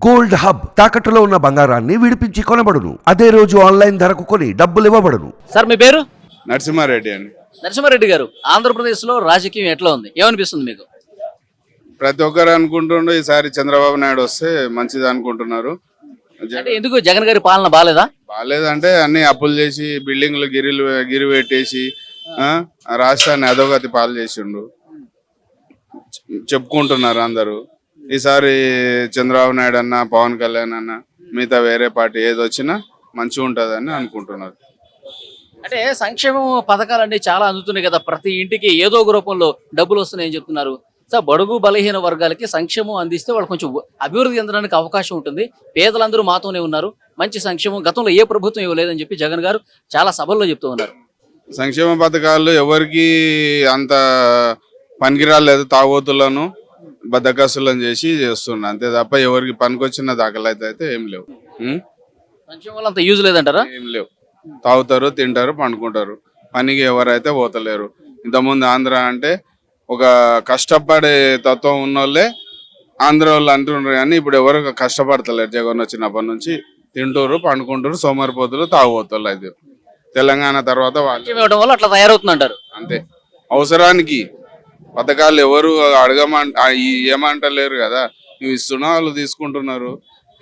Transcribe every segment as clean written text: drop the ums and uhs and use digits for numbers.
Gold hub తాకట్టులో ఉన్న బంగారాన్ని విడిపించి కొనబడును. అదే రోజు ఆన్లైన్ ధరకు కొని డబ్బులు ఇవ్వబడును. సార్ మీ పేరు? నరసింహారెడ్డి అండి. నరసింహారెడ్డి గారు, ఆంధ్రప్రదేశ్ లో రాజకీయం ఎట్లా ఉంది, ఏమనిపిస్తుంది మీకు? ప్రతి ఒక్కరు అనుకుంటుండ్రు ఈసారి చంద్రబాబు నాయుడు వస్తే మంచిది అనుకుంటున్నారు. అంటే ఎందుకు జగన్ గారి పాలన బాలేదా? బాగాలేదంటే అన్ని అప్పులు చేసి బిల్డింగ్లు గిరి పెట్టేసి రాష్ట్రాన్ని అధోగతి పాలు చేసిండు చెప్పుకుంటున్నారు అందరూ. ఈసారి చంద్రబాబు నాయుడు అన్న, పవన్ కళ్యాణ్ అన్న, మిగతా వేరే పార్టీ ఏది వచ్చినా మంచిగా ఉంటుందని అనుకుంటున్నారు. అంటే సంక్షేమ పథకాలన్నీ చాలా అందుతున్నాయి కదా, ప్రతి ఇంటికి ఏదో ఒక రూపంలో డబ్బులు వస్తున్నాయని చెప్తున్నారు. సో బడుగు బలహీన వర్గాలకి సంక్షేమం అందిస్తే వాళ్ళు కొంచెం అభివృద్ధి చెందడానికి అవకాశం ఉంటుంది. పేదలందరూ మాతోనే ఉన్నారు, మంచి సంక్షేమం గతంలో ఏ ప్రభుత్వం ఇవ్వలేదని చెప్పి జగన్ గారు చాలా సభల్లో చెప్తూ ఉన్నారు. సంక్షేమ పథకాలు ఎవరికి అంత పనికిరాలేదు, తాగోతులను బద్దకస్తులను చేసి చేస్తున్నా అంతే తప్ప ఎవరికి పనికొచ్చిన దాఖలు అయితే ఏం లేవు. సంక్షేమం వల్ల అంత యూజ్ లేదంటారా? ఏం లేవు. తాగుతారు, తింటారు, పండుకుంటారు, పనికి ఎవరైతే పోతలేరు. ఇంతకుముందు ఆంధ్ర అంటే ఒక కష్టపడే తత్వం ఉన్నోళ్ళే ఆంధ్ర వాళ్ళు అంటున్నారు, కానీ ఇప్పుడు ఎవరు కష్టపడతలేరు. జగన్ వచ్చినప్పటి నుంచి తింటూరు, పండుకుంటారు, సోమరిపోతులు, తాగుబోతులు. అయితే తెలంగాణ తర్వాత వాళ్ళు ఇవ్వడం వల్ల అట్లా తయారవుతుందంటారు. అంతే. అవసరానికి పథకాలు ఎవరు ఏమంటలేరు కదా, నువ్వు ఇస్తున్నా వాళ్ళు తీసుకుంటున్నారు,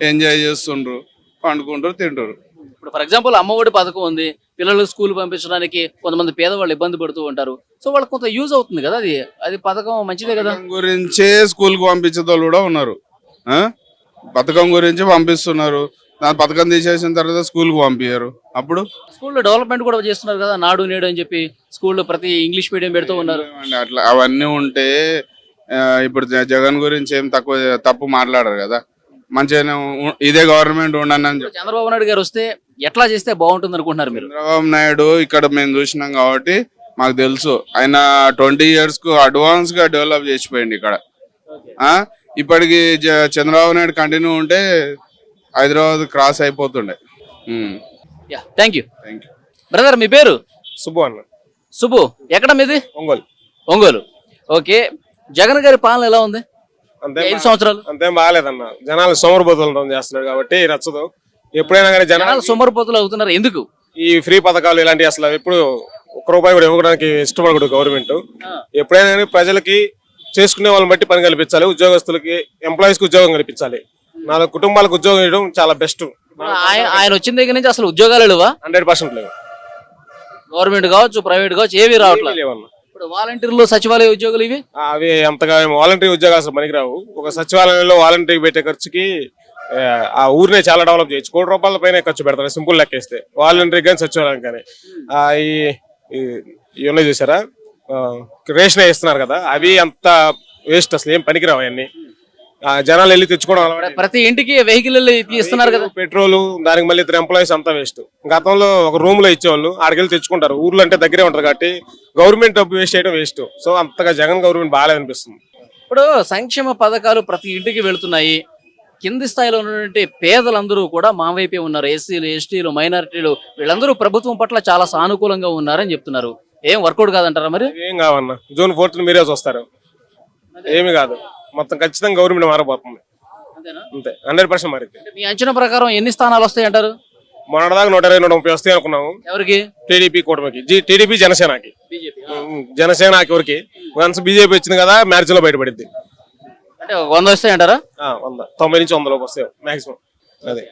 ఎంజాయ్ చేస్తుండ్రు, పండుకుంటారు, తింటారు. ఇప్పుడు ఫర్ ఎగ్జాంపుల్ అమ్మఒడి పథకం ఉంది, పిల్లలు స్కూల్ పంపించడానికి కొంతమంది పేదవాళ్ళు ఇబ్బంది పడుతూ ఉంటారు. సో వాళ్ళకి కొంత యూజ్ అవుతుంది కదా, అది పథకం మంచిదే కదా. గురించే స్కూల్ కు పంపించే వాళ్ళు కూడా ఉన్నారు. పథకం గురించి పంపిస్తున్నారు, దాని పథకం తీసేసిన తర్వాత స్కూల్ కు పంపించారు. అప్పుడు స్కూల్లో డెవలప్మెంట్ కూడా చేస్తున్నారు కదా, నాడు నేడు అని చెప్పి స్కూల్లో ప్రతి ఇంగ్లీష్ మీడియం పెడుతూ ఉన్నారు. అట్లా అవన్నీ ఉంటే ఇప్పుడు జగన్ గురించి ఏం తప్పు మాట్లాడారు కదా. మంచిగానే ఇదే గవర్నమెంట్ ఉండని అని చెప్పి చంద్రబాబు నాయుడు గారు వస్తే ఎట్లా చేస్తే బాగుంటుంది అనుకుంటున్నారు మీరు? చంద్రబాబు నాయుడు ఇక్కడ మేము చూసినాం కాబట్టి మాకు తెలుసు. ఆయన 20 years కు అడ్వాన్స్ గా డెవలప్ చేసిపోయింది ఇక్కడ. ఇప్పటికి చంద్రబాబు నాయుడు కంటిన్యూ ఉంటే హైదరాబాద్ క్రాస్ అయిపోతుండే. Thank you brother. మీ పేరు? సుబ్బు అన్న. సుబ్బు, ఎక్కడ మీది? ఒంగోలు. ఓకే, జగన్ గారి పాలన ఎలా ఉంది? 5 సంవత్సరాలు అంతేం బాగాలేదన్న. జనాలు సోమరిపోతులు చేస్తున్నారు కాబట్టి నచ్చదు. ఎప్పుడైనా కానీ జనాలు సోమరిపోతులు అవుతున్నారు. ఎందుకు? ఈ ఫ్రీ పథకాలు ఇలాంటి అసలు ఎప్పుడు ₹1 కూడా ఇవ్వడానికి ఇష్టపడకూడదు గవర్నమెంట్. ఎప్పుడైనా కానీ ప్రజలకి చేసుకునే వాళ్ళని బట్టి పని కల్పించాలి. ఉద్యోగస్తులకి, ఎంప్లాయీస్ కి ఉద్యోగం కల్పించాలి. 4 కుటుంబాలకు ఉద్యోగం ఇవ్వడం చాలా బెస్ట్. ఆయన వచ్చిన దగ్గర నుంచి అసలు ఉద్యోగాలు లేవా? 100% లేవు. గవర్నమెంట్ కావచ్చు, ప్రైవేట్ కావచ్చు, ఏవి రావట్లేదు. ఇప్పుడు వాలంటీర్లు, సచివాలయ ఉద్యోగులు ఇవి అవి అంతగా వాలంటీర్ ఉద్యోగాలు అసలు పనికిరావు. ఒక సచివాలయంలో వాలంటీర్ పెట్టే ఖర్చుకి ఆ ఊరినే చాలా డెవలప్ చేయొచ్చు. ₹1 పైన ఖర్చు పెడతారు సింపుల్ లెక్కేస్తే, వాలంటీర్ కానీ సచివాలయం కానీ. ఇవన్నీ చూసారా, రేషన్ ఇస్తున్నారు కదా, అవి అంత వేస్ట్, అసలు ఏం పనికిరావు. అవన్నీ జనాలు వెళ్ళి తెచ్చుకోవడం. ప్రతి ఇంటికి వెహికల్ ఇస్తున్నారు కదా, పెట్రోల్, దానికి మళ్ళీ 3 ఎంప్లాయీస్ అంతా వేస్ట్. గతంలో ఒక రూమ్ లో ఇచ్చేవాళ్ళు, ఆడికెళ్ళి తెచ్చుకుంటారు. ఊర్లో అంటే దగ్గరే ఉంటారు కాబట్టి గవర్నమెంట్ డబ్బు వేస్ట్ చేయడం వేస్ట్. సో అంతగా జగన్ గవర్నమెంట్ బాగాలేదనిపిస్తుంది. ఇప్పుడు సంక్షేమ పథకాలు ప్రతి ఇంటికి వెళుతున్నాయి. కింది స్థాయిలో ఉన్నటువంటి పేదలందరూ కూడా మా వైపే ఉన్నారు. ఎస్సీలు, ఎస్టీలు, మైనారిటీలు వీళ్ళందరూ ప్రభుత్వం పట్ల చాలా సానుకూలంగా ఉన్నారని చెప్తున్నారు. ఏం వర్కౌట్ కాదంటారా? మరి ఏం కావన్నా, June 4th మీరే చూస్తారు. ఏమి కాదు, మొత్తం ఖచ్చితంగా గవర్నమెంట్ మారబోతుంది. అంతే, 100% మారింది. మీ అంచనా ప్రకారం ఎన్ని స్థానాలు వస్తాయి అంటారు? మొన్నటిదాకా 120-130 వస్తాయి అనుకున్నాము. ఎవరికి? టీడీపీ కూటమికి, టీడీపీ జనసేనకి. జనసేనకి ఎవరికి? వన్స్ బీజేపీ వచ్చింది కదా, మ్యాచ్ లో బయటపడింది. అంటే 100 వస్తాయి అంటారా? 100, 90 నుంచి 100 లోపు వస్తాయి మాక్సిమం. అదే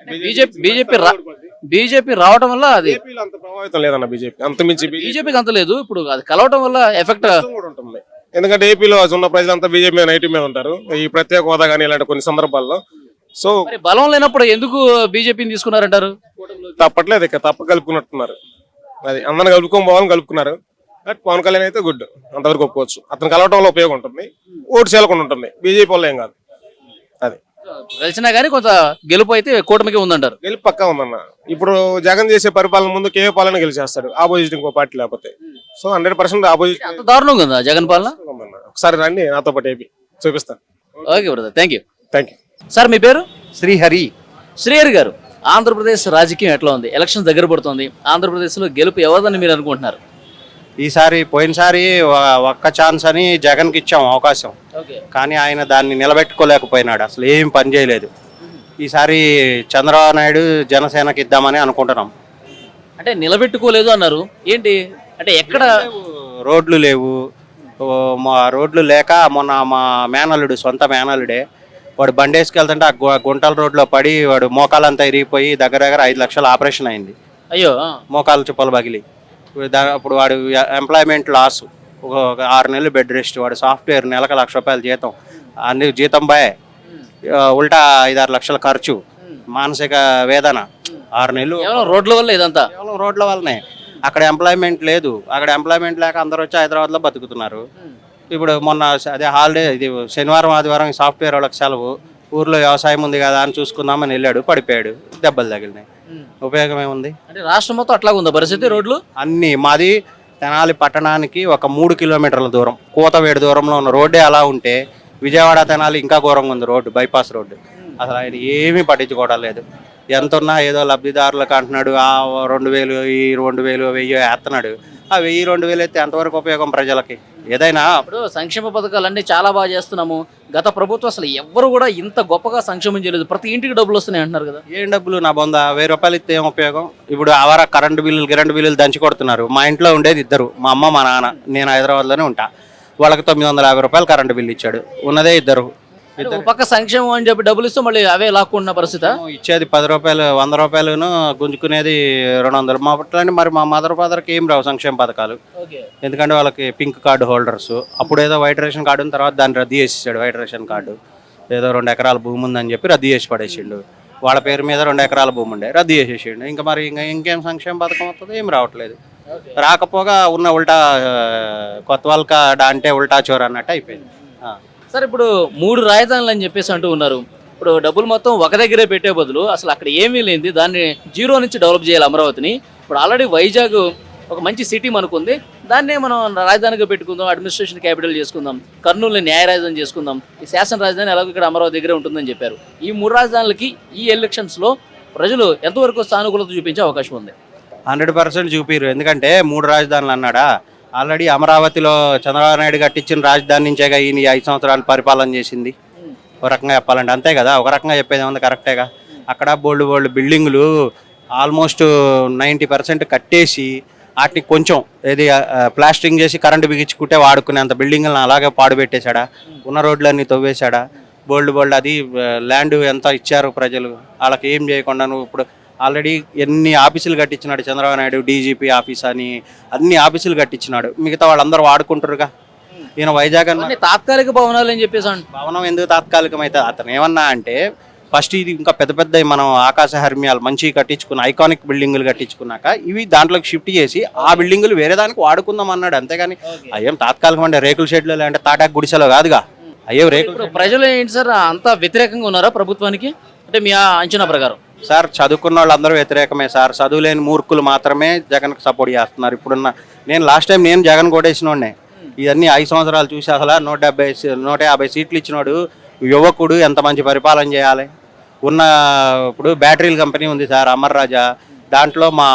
బీజేపీ రావడం వల్ల అది అంత ప్రభావితం లేదన్న. బీజేపీ అంత మించి బీజేపీకి అంత లేదు. ఇప్పుడు అది కలవడం వల్ల ఎఫెక్ట్ కూడా ఉంటుంది. ఎందుకంటే ఏపీలో ఉన్న ప్రజలంతా బీజేపీ మీద, నైటీ మీద ఉంటారు. ఈ ప్రత్యేక హోదా కానీ ఇలాంటి కొన్ని సందర్భాల్లో. సో బలం లేనప్పుడు ఎందుకు బీజేపీని తీసుకున్నారంటారు? తప్పట్లేదు, ఇక తప్ప కలుపుకున్నట్టున్నారు. అది అందరిని కలుపుకోవాలని కలుపుకున్నారు. బట్ పవన్ కళ్యాణ్ అయితే గుడ్, అంతవరకు ఒప్పుకోవచ్చు. అతను కలవటం వల్ల ఉపయోగం ఉంటుంది, ఓటు చేయకుండా ఉంటుంది. బీజేపీ వల్ల ఏం కాదు. అది తెలిసినా కానీ కొంత గెలుపు అయితే కూటమికి ఉందంటారు. గెలుపు పక్కా ఉందన్న. ఇప్పుడు జగన్ చేసే పరిపాలన ముందు కేఏ పాలన గెలిచేస్తాడు, ఆపోజిట్ ఇంకో పార్టీ లేకపోతే. So 100% opposite. అంత దారుణంగా ఉందా జగన్ పాలన? ఒకసారి రండి నాతో పాటు ఏపీ చూపిస్తాను. Okay brother, thank you. Sir మీ పేరు? శ్రీహరి. శ్రీహరి గారు, ఆంధ్రప్రదేశ్ రాజకీయం ఎట్లా ఉంది? ఎలక్షన్ దగ్గర పడుతుంది. ఆంధ్రప్రదేశ్ లో గెలుపు ఎవరిదని మీరు అనుకుంటున్నారు? ఈసారి పోయినసారి ఒక్క ఛాన్స్ అని జగన్కి ఇచ్చాం అవకాశం, కానీ ఆయన దాన్ని నిలబెట్టుకోలేకపోయినాడు. అసలు ఏం పని చేయలేదు. ఈసారి చంద్రబాబు నాయుడు జనసేనకి ఇద్దామని అనుకుంటున్నాం. అంటే నిలబెట్టుకోలేదు అన్నారు ఏంటి, అంటే ఎక్కడ రోడ్లు లేవు. మా రోడ్లు లేక మొన్న మా మేనల్లుడు, సొంత మేనల్లుడే, వాడు బండి వేసుకెళ్తుంటే ఆ గుంటల రోడ్లో పడి వాడు మోకాలంతా ఇరిగిపోయి దగ్గర దగ్గర 5 లక్షల ఆపరేషన్ అయింది. అయ్యో మోకాలు చుప్పలు పగిలి. అప్పుడు వాడు ఎంప్లాయ్మెంట్ లాస్, ఒక 6 నెలలు బెడ్ రెస్ట్. వాడు సాఫ్ట్వేర్, నెలకు ₹1,00,000 జీతం, అన్ని జీతం బాయ్, ఉల్టా 5-6 లక్షల ఖర్చు, మానసిక వేదన. 6 నెలలు కేవలం రోడ్ల వల్ల ఇదంతా. కేవలం రోడ్ల వల్లనే. అక్కడ ఎంప్లాయ్మెంట్ లేదు. అక్కడ ఎంప్లాయ్మెంట్ లేక అందరూ వచ్చి హైదరాబాద్లో బతుకుతున్నారు. ఇప్పుడు మొన్న అదే హాలిడే, ఇది శనివారం ఆదివారం సాఫ్ట్వేర్ వాళ్ళకి సెలవు, ఊర్లో వ్యవసాయం ఉంది కదా అని చూసుకుందామని వెళ్ళాడు, పడిపోయాడు, దెబ్బలు తగిలినాయి. ఉపయోగం ఏముంది? అంటే రాష్ట్రం మొత్తం అట్లాగా ఉందా పరిస్థితి? రోడ్లు అన్నీ మాది తెనాలి పట్టణానికి ఒక 3 కిలోమీటర్ల దూరం, కూతవేడు దూరంలో ఉన్న రోడ్డే అలా ఉంటే విజయవాడ తెనాలి ఇంకా ఘోరంగా ఉంది రోడ్డు, బైపాస్ రోడ్డు. అసలు ఆయన ఏమీ పట్టించుకోవడం లేదు. ఎంత ఉన్నా ఏదో లబ్ధిదారులకు అంటున్నాడు, ఆ 2,000 ఈ 2,000 1000 వేస్తున్నాడు. ఆ 1000 2,000 అయితే ఎంతవరకు ఉపయోగం ప్రజలకి? ఏదైనా ఇప్పుడు సంక్షేమ పథకాలన్నీ చాలా బాగా చేస్తున్నాము. గత ప్రభుత్వం అసలు ఎవ్వరు కూడా ఇంత గొప్పగా సంక్షేమం చేయలేదు. ప్రతి ఇంటికి డబ్బులు వస్తున్నాయి అంటున్నారు కదా. ఏం డబ్బులు? నా బొంద ₹1000 ఇస్తే ఏం ఉపయోగం? ఇప్పుడు కరెంటు బిల్లులు దంచి కొడుతున్నారు. మా ఇంట్లో ఉండేది 2, మా అమ్మ మా నాన్న. నేను హైదరాబాద్లోనే ఉంటా. వాళ్ళకి ₹950 కరెంటు బిల్లు ఇచ్చాడు. ఉన్నదే 2. ఒక పక్క సంక్షేమం అని చెప్పి డబ్బులు ఇస్తూ మళ్ళీ అవే లాక్కుంటున్న పరిస్థితి. ఇచ్చేది ₹10, ₹100 గుంజుకునేది 200. మా పట్లని మరి మా మదర్ ఫాదర్కి ఏం రావు సంక్షేమ పథకాలు. ఎందుకంటే వాళ్ళకి పింక్ కార్డు హోల్డర్స్. అప్పుడు ఏదో వైట్ రేషన్ కార్డు ఉన్న తర్వాత దాన్ని రద్దు చేసేసాడు. వైట్ రేషన్ కార్డు ఏదో 2 ఎకరాల భూమి ఉందని చెప్పి రద్దు చేసి పడేసిండు. వాళ్ళ పేరు మీద 2 ఎకరాల భూమి ఉండే, రద్దు చేసేసిండు. ఇంకా మరి ఇంకేం సంక్షేమ పథకం వస్తుంది? ఏం రావట్లేదు. రాకపోగా ఉన్న ఉల్టా కొత్త వాళ్ళకి అంటే ఉల్టా చోర అన్నట్టు అయిపోయింది. సార్ ఇప్పుడు 3 రాజధానులు అని చెప్పేసి అంటూ ఉన్నారు. ఇప్పుడు డబ్బులు మొత్తం ఒక దగ్గరే పెట్టే బదులు అసలు అక్కడ ఏమీ లేనిది దాన్ని జీరో నుంచి డెవలప్ చేయాలి అమరావతిని. ఇప్పుడు ఆల్రెడీ వైజాగ్ ఒక మంచి సిటీ మనకుంది, దాన్నే మనం రాజధానిగా పెట్టుకుందాం, అడ్మినిస్ట్రేషన్ క్యాపిటల్ చేసుకుందాం, కర్నూలుని న్యాయ రాజధాని చేసుకుందాం, ఈ శాసన రాజధాని ఎలాగో ఇక్కడ అమరావతి దగ్గరే ఉంటుందని చెప్పారు. ఈ 3 రాజధానులకి ఈ ఎలక్షన్స్లో ప్రజలు ఎంతవరకు సానుకూలత చూపించే అవకాశం ఉంది? 100% చూపిరు. ఎందుకంటే 3 రాజధానులు అన్నాడా. ఆల్రెడీ అమరావతిలో చంద్రబాబు నాయుడు కట్టించిన రాజధాని నుంచేగా ఈయన 5 సంవత్సరాలు పరిపాలన చేసింది. ఒక రకంగా చెప్పాలంటే అంతే కదా. ఒక రకంగా చెప్పేది ఏముంది, కరెక్టేగా. అక్కడ బోల్డ్ బిల్డింగులు ఆల్మోస్ట్ 90% కట్టేసి వాటిని కొంచెం ఏది ప్లాస్టరింగ్ చేసి కరెంటు బిగించుకుంటే వాడుకునేంత బిల్డింగులను అలాగే పాడుపెట్టేశాడా. ఉన్న రోడ్లన్నీ తవ్వేశాడా. బోల్డ్ అది ల్యాండ్ ఎంత ఇచ్చారు ప్రజలు, వాళ్ళకి ఏం చేయకుండా. నువ్వు ఇప్పుడు ఆల్రెడీ ఎన్ని ఆఫీసులు కట్టించినాడు చంద్రబాబు నాయుడు, డీజీపీ ఆఫీస్ అని అన్ని ఆఫీసులు కట్టించినాడు. మిగతా వాళ్ళందరూ వాడుకుంటారుగా. ఈయన వైజాగ్ అన్ని తాత్కాలిక భవనాలు అని చెప్పేసి భవనం ఎందుకు తాత్కాలికమైతే? అతను ఏమన్నా అంటే ఫస్ట్ ఇది ఇంకా పెద్ద మనం ఆకాశ హర్మ్యాలు మంచి కట్టించుకున్న ఐకానిక్ బిల్డింగులు కట్టించుకున్నాక ఇవి దాంట్లోకి షిఫ్ట్ చేసి ఆ బిల్డింగులు వేరే దానికి వాడుకుందాం అన్నాడు. అంతేగాని అయ్యేం తాత్కాలికం అంటే రేకుల షెడ్లు అంటే తాటాకు గుడిసెలో కాదుగా. అయ్యో రేకులు. ప్రజలు ఏంటి సార్ అంతా వ్యతిరేకంగా ఉన్నారా ప్రభుత్వానికి? అంటే మీ అంచనా ప్రకారం? సార్ చదువుకున్న వాళ్ళందరూ వ్యతిరేకమే సార్. చదువులేని మూర్ఖులు మాత్రమే జగన్కి సపోర్ట్ చేస్తున్నారు. ఇప్పుడున్న నేను లాస్ట్ టైం నేను జగన్ కొట్టేసినోడ్నే. ఇవన్నీ 5 సంవత్సరాలు చూసి అసలు 150 సీట్లు ఇచ్చినోడు యువకుడు ఎంత మంచి పరిపాలన చేయాలి. ఇప్పుడు బ్యాటరీల కంపెనీ ఉంది సార్ అమర్ రాజా, దాంట్లో మా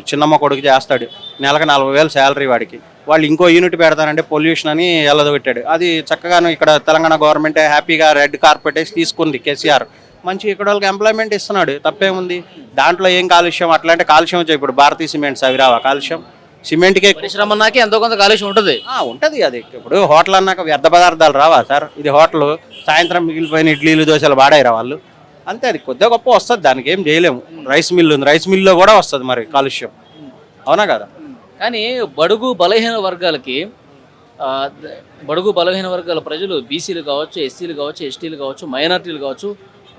చిన్నమ్మ కొడుకు చేస్తాడు. నెలకు 40,000 శాలరీ వాడికి. వాళ్ళు ఇంకో యూనిట్ పెడతానంటే పొల్యూషన్ అని ఎల్లదొట్టాడు. అది చక్కగాను ఇక్కడ తెలంగాణ గవర్నమెంట్ హ్యాపీగా రెడ్ కార్పెట్ వేసి తీసుకుంది కేసీఆర్. మంచి ఇక్కడ వాళ్ళకి ఎంప్లాయ్మెంట్ ఇస్తున్నాడు, తప్పేముంది దాంట్లో? ఏం కాలుష్యం? అట్లాంటి కాలుష్యం వచ్చాయి. ఇప్పుడు భారతీయ సిమెంట్స్ అవి రావా కాలుష్యం? సిమెంట్కి పరిశ్రమ అన్నాక ఎంతో కొంత కాలుష్యం ఉంటుంది. ఉంటుంది. అది ఇప్పుడు హోటల్ అన్నాక వ్యర్థ పదార్థాలు రావా సార్? ఇది హోటల్, సాయంత్రం మిగిలిపోయిన ఇడ్లీలు దోశలు వాడాయిరా వాళ్ళు. అంతే, అది కొద్దిగా గొప్ప వస్తుంది, దానికి ఏం చేయలేము. రైస్ మిల్లు ఉంది, రైస్ మిల్లులో కూడా వస్తుంది మరి కాలుష్యం, అవునా కదా? కానీ బడుగు బలహీన వర్గాల ప్రజలు బీసీలు కావచ్చు, ఎస్సీలు కావచ్చు, ఎస్టీలు కావచ్చు, మైనార్టీలు కావచ్చు,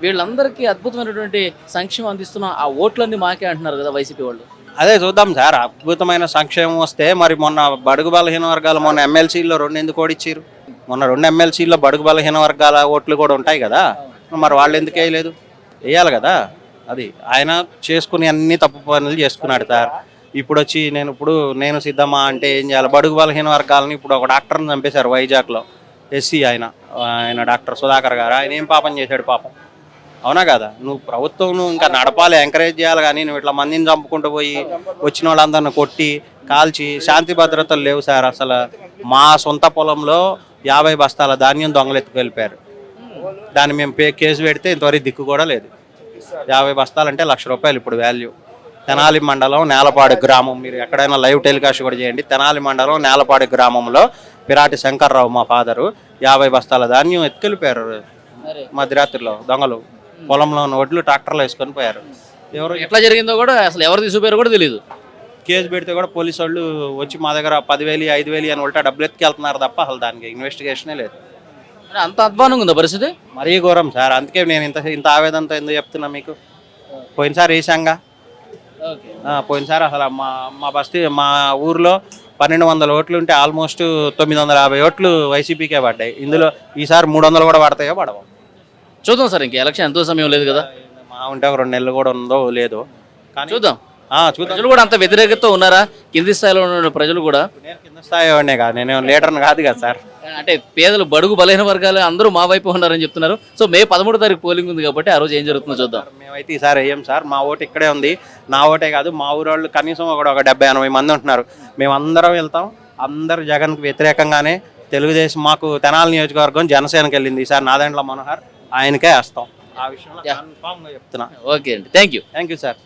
వీళ్ళందరికీ అద్భుతమైనటువంటి సంక్షేమం అందిస్తున్న ఆ ఓట్లన్నీ మాకే అంటున్నారు కదా వైసీపీ వాళ్ళు. అదే చూద్దాం సార్. అద్భుతమైన సంక్షేమం వస్తే మరి మొన్న బడుగు బలహీన వర్గాలు మొన్న ఎమ్మెల్సీలో 2 ఎందుకు ఓడిచ్చారు? మొన్న 2 ఎమ్మెల్సీల్లో బడుగు బలహీన వర్గాల ఓట్లు కూడా ఉంటాయి కదా, మరి వాళ్ళు ఎందుకు వేయలేదు? వేయాలి కదా. అది ఆయన చేసుకుని అన్ని తప్పు పనులు చేసుకున్నాడు సార్. ఇప్పుడు వచ్చి నేను సిద్ధమా అంటే ఏం చేయాలి? బడుగు బలహీన వర్గాలని ఇప్పుడు ఒక డాక్టర్ని చంపేశారు వైజాగ్లో, ఎస్సీ ఆయన డాక్టర్ సుధాకర్ గారు. ఆయన ఏం పాపం చేశాడు పాపం, అవునా కదా? నువ్వు ప్రభుత్వం ఇంకా నడపాలి, ఎంకరేజ్ చేయాలి. కానీ నువ్వు ఇట్లా మందిని చంపుకుంటూ పోయి వచ్చిన వాళ్ళందరిని కొట్టి కాల్చి శాంతి భద్రతలు లేవు సార్. అసలు మా సొంత పొలంలో 50 బస్తాల ధాన్యం దొంగలెత్తుకు వెళ్ళిపోయారు. దాన్ని మేము కేసు పెడితే ఇంతవరకు దిక్కు కూడా లేదు. 50 బస్తాలంటే ₹1,00,000 ఇప్పుడు వాల్యూ. తెనాలి మండలం నేలపాడు గ్రామం, మీరు ఎక్కడైనా లైవ్ టెలికాస్ట్ కూడా చేయండి. తెనాలి మండలం నేలపాడు గ్రామంలో పిరాటి శంకర్రావు మా ఫాదరు 50 బస్తాల ధాన్యం ఎత్తుకెళ్ళిపోయారు మధ్యరాత్రిలో దొంగలు. పొలంలో ఉన్న ఒడ్లు ట్రాక్టర్లో వేసుకొని పోయారు. ఎవరు ఎట్లా జరిగిందో కూడా అసలు ఎవరు తీసుకుపోయారో కూడా తెలియదు. కేసు పెడితే కూడా పోలీసు వాళ్ళు వచ్చి మా దగ్గర 10,000 5,000 అని ఉల్టా డబ్బులు ఎత్తుకెళ్తున్నారు తప్ప అసలు దానికి ఇన్వెస్టిగేషనే లేదు. అంటే అంత అధ్వానంగా ఉందా పరిస్థితి? మరీ ఘోరం సార్. అందుకే నేను ఇంత ఆవేదనతో ఎందుకు చెప్తున్నా మీకు. పోయినసారి వేసాంగా, పోయినసారి అసలు మా ఊర్లో 1,200 ఓట్లు ఉంటే ఆల్మోస్ట్ 950 ఓట్లు వైసీపీకే పడ్డాయి. ఇందులో ఈసారి 300 కూడా పడతాయో పడవు చూద్దాం సార్. ఇంకా ఎలక్షన్ ఎంతో సమయం లేదు కదా, మా ఉంటే ఒక 2 నెలలు కూడా ఉందో లేదో కానీ చూద్దాం. చూద్దాం. ప్రజలు కూడా అంత వ్యతిరేకతతో ఉన్నారా? కింది స్థాయిలో ఉన్న ప్రజలు కూడా. నేను కింద స్థాయి వాడినే కాదు, నేను లీడర్ని కాదు కదా సార్. అంటే పేదలు, బడుగు బలహీన వర్గాలు అందరూ మా వైపు ఉన్నారని చెప్తున్నారు. సో మే 13వ తారీఖు పోలింగ్ ఉంది కాబట్టి ఆ రోజు ఏం జరుగుతుందో చూద్దాం. మేమైతే ఈసారి వేయం సార్. మా ఓటు ఇక్కడే ఉంది. నా ఓటే కాదు, మా ఊరు వాళ్ళు కనీసం ఒక 70-80 మంది ఉంటున్నారు. మేమందరం వెళ్తాం. అందరు జగన్కి వ్యతిరేకంగానే. తెలుగుదేశం మాకు తెనాలి నియోజకవర్గం జనసేనకి వెళ్ళింది. ఈసారి నాదెండ్ల మనోహర్ ఆయనకే వేస్తాం. ఆ విషయంలో కన్ఫామ్గా చెప్తున్నా. ఓకే అండి, థ్యాంక్ యూ సార్.